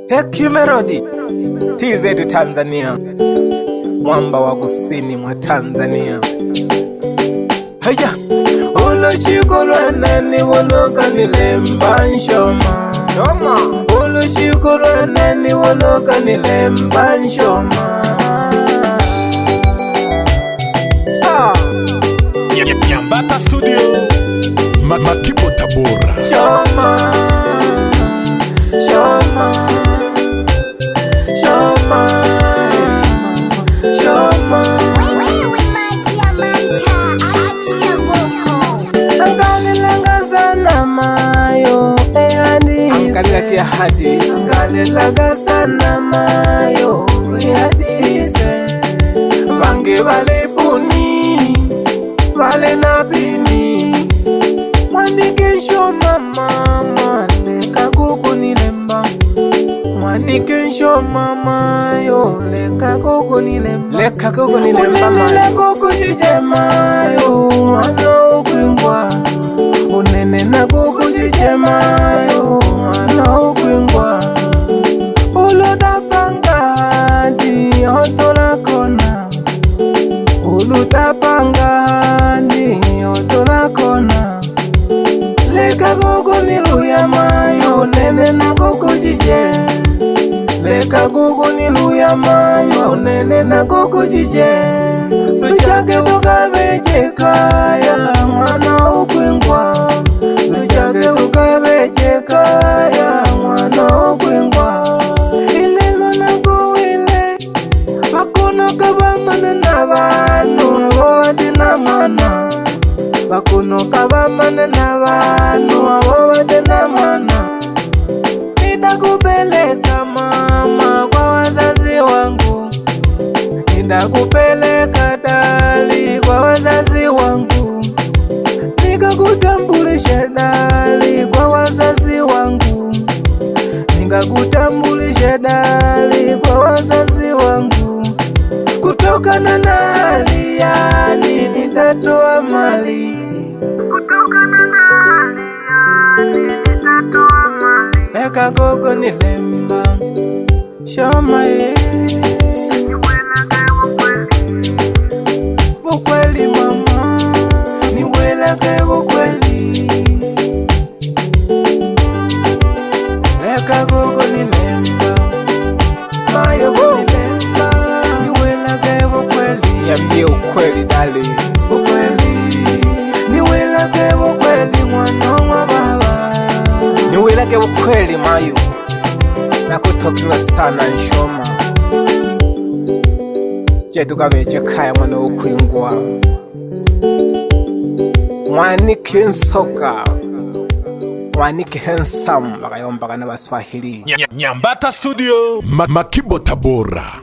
Teki Melody TZ Tanzania, mwamba wa kusini mwa Tanzania. Haya, ulushiko lweneni woloka nilemba nshoma. Ulushiko lweneni woloka nilemba nshoma. Nyambata Studio Makibo Tabora. Shoma, shoma, shoma, shoma. Angalilanga sana mayo ehadise. Angalilanga sana mayo ehadise. Bange vale puni, vale napini. Mwanike shoma mama, leka gugu nilemba. Mwanike shoma mayo, leka gugu nilemba. Leka gugu nilemba mayo. Unene gugu jijemayo, mwana ukwingwa. Unene na gugu jijemayo, mwana ukwingwa. Ulutapanga di hotola kona. Ulutapanga di hotola kona. Leka gugu niluya mayo, nene na gugu jije. Leka gugu niluya mayo, nene na gugu jije. Tujage tukabeje kaya, mwana ukwingwa. Tujage tukabeje kaya, mwana ukwingwa. Ilelo na guwile, bakuno kabamane na banu, abawadi na mana. Bakuno kabamane na banu, abawadi na mana. Nitakupeleka mama kwa wazazi wangu. Nitakupeleka dali kwa wazazi wangu. Nikakutambulishe dali kwa wazazi wangu. Nikakutambulishe dali kwa wazazi wangu. Kutokana na hali yani nitatoa mali. Kutokana na hali yani nitatoa mali. Leka gugu nilemba shoma ukweli mama, niweleke ukweli. Leka gugu nilemba mayo nilemba, niweleke ukweli. Yambie ukweli dali, ukweli. Niweleke ukweli mwana wa baba. Niweleke ukweli mayo, nakutokiwa sana nshoma. Je tukabeje kaya mwana ukwingwa. Mwanike nsoka, mwanike handsome, bakayomba kana Baswahili. Nyambata Studio Makibo Tabora.